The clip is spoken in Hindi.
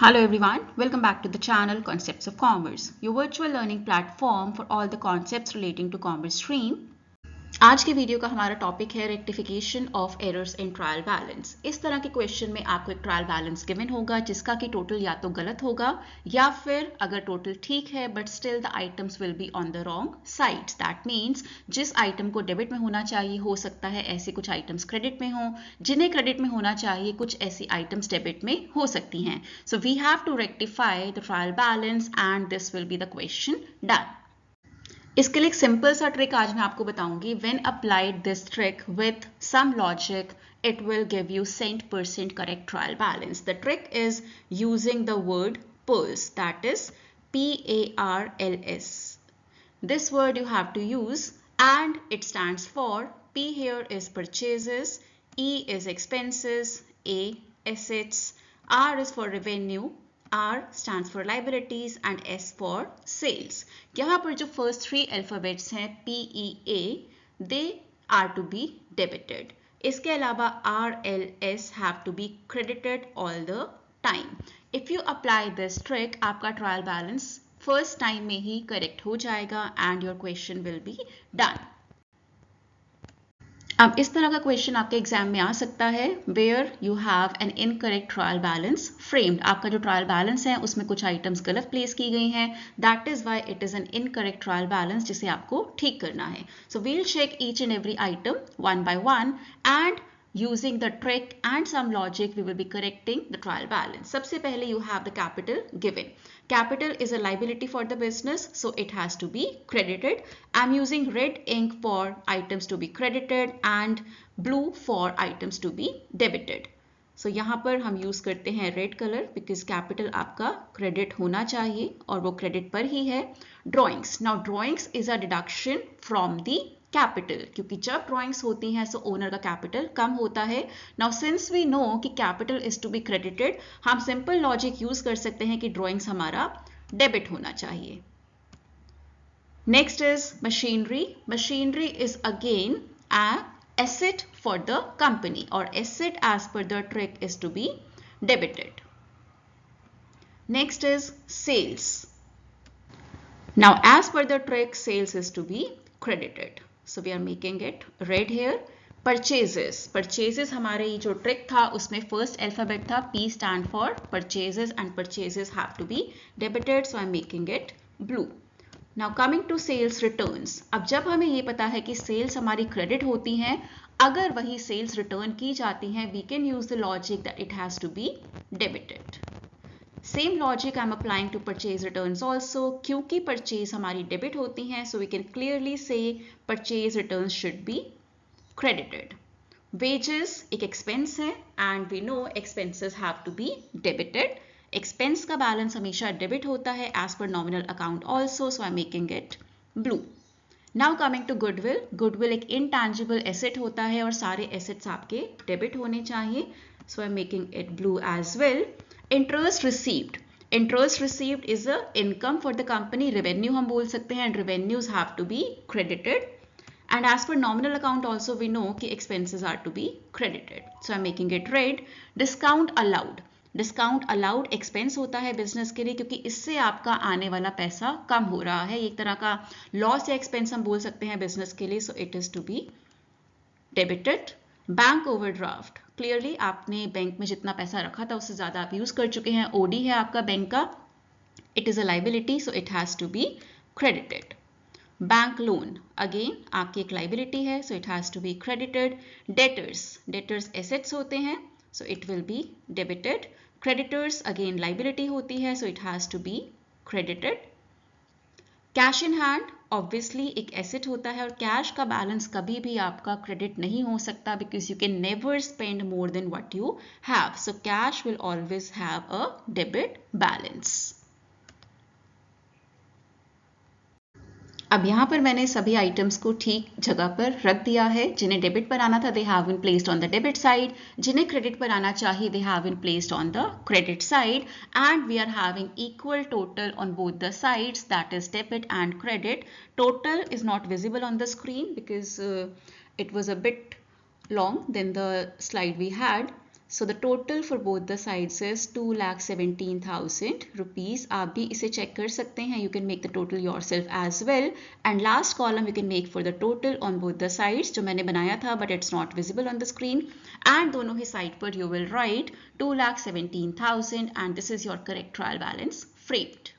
Hello everyone, welcome back to the channel Concepts of Commerce, your virtual learning platform for all the concepts relating to commerce stream. आज के वीडियो का हमारा टॉपिक है rectification of errors in trial balance. इस तरह के क्वेश्चन में आपको एक ट्रायल बैलेंस गिवन होगा जिसका कि टोटल या तो गलत होगा या फिर अगर टोटल ठीक है but still the items will be on the wrong sides. That means जिस आइटम को डेबिट में होना चाहिए हो सकता है ऐसे कुछ आइटम्स क्रेडिट में हो, जिन्हें क्रेडिट में होना चाहिए कुछ ऐसी आइटम्स डेबिट में हो सकती हैं। So we have to rectify the trial balance and this will be the question done. इसके लिए एक सिंपल सा ट्रिक आज मैं आपको बताऊंगी। When applied this trick with some logic it will give you cent% correct trial balance. The trick is using the word PARLS, that is PARLS. This word you have to use and it stands for P here is purchases, E is expenses, A assets, R is for revenue, R stands for liabilities and S for sales. यहाँ पर जो first three alphabets हैं P, E, A, they are to be debited. इसके अलावा R, L, S have to be credited all the time. If you apply this trick, आपका trial balance first time में ही correct हो जाएगा and your question will be done. अब इस तरह का क्वेश्चन आपके एग्जाम में आ सकता है where you have an incorrect trial balance framed. आपका जो ट्रायल बैलेंस है उसमें कुछ आइटम्स गलत प्लेस की गई हैं, that is why it is an incorrect trial balance जिसे आपको ठीक करना है। So we'll check each and every item one by one and using the trick and some logic we will be correcting the trial balance. सबसे पहले you have the capital given. Capital is a liability for the business, so it has to be credited. I'm using red ink for items to be credited and blue for items to be debited. So यहाँ पर हम यूज करते हैं रेड कलर बिकॉज कैपिटल आपका क्रेडिट होना चाहिए और वो क्रेडिट पर ही है। Drawings, now drawings is a deduction from the capital, क्योंकि जब ड्रॉइंग्स होती हैं सो ओनर का कैपिटल कम होता है। नाउ सिंस वी नो कि capital is to be credited, हम सिंपल लॉजिक यूज कर सकते हैं कि ड्रॉइंग्स हमारा डेबिट होना चाहिए। Next is machinery. Machinery is again a asset for the company or asset as per the trick is to be debited. Next is sales. Now as per the trick sales is to be credited, so we are making it red here. Purchases, purchases हमारे ये जो ट्रिक था उसमें फर्स्ट अल्फाबेट था P stand for purchases and purchases have to be debited, so I'm making it blue. Now coming to sales returns. अब जब हमें ये पता है कि सेल्स हमारी क्रेडिट होती हैं, अगर वही सेल्स रिटर्न की जाती हैं we can use the logic that it has to be debited. Same logic I'm applying to purchase returns also. क्योंकि परचेज हमारी डेबिट होती हैं so we can clearly say purchase returns should be credited. Wages एक expense है and we know expenses have to be debited. Expense का बैलेंस हमेशा डेबिट होता है एज पर nominal account also, so I am making it blue. Now coming to goodwill. Goodwill एक इनटैंजिबल एसेट होता है और सारे एसेट्स आपके डेबिट होने चाहिए, so I am making it blue as well. Interest received, interest received is a income for the company, revenue हम बोल सकते हैं and revenues have to be credited and as per nominal account also we know कि expenses are to be credited, so I'm making it red. Discount allowed, discount allowed expense होता है बिजनेस के लिए क्योंकि इससे आपका आने वाला पैसा कम हो रहा है, एक तरह का लॉस या एक्सपेंस हम बोल सकते हैं बिजनेस के लिए, so it is to be debited. Bank overdraft, clearly आपने बैंक में जितना पैसा रखा था उससे ज्यादा आप यूज कर चुके हैं, ओडी है आपका बैंक का, it is a liability so it has to be credited. Bank loan again आपकी एक लाइबिलिटी है so it has to be credited. Debtors, debtors assets होते हैं so it will be debited. Creditors again liability होती है so it has to be credited. Cash in hand obviously एक asset होता है और कैश का बैलेंस कभी भी आपका क्रेडिट नहीं हो सकता because you can never spend more than what you have, so cash will always have a debit balance. अब यहाँ पर मैंने सभी आइटम्स को ठीक जगह पर रख दिया है। जिन्हें डेबिट पर आना था they have been placed on the debit side, जिन्हें क्रेडिट पर आना चाहिए they have been placed on the credit side and we are having equal total on both the sides, that is debit and credit. Total is not visible on the screen because it was a bit long than the slide we had. So the total for both the sides is 2,17,000 rupees. आप भी इसे check कर सकते हैं. You can make the total yourself as well. And last column you can make for the total on both the sides जो मैंने बनाया था but it's not visible on the screen. And दोनों ही side पर you will write 2,17,000 and this is your correct trial balance framed.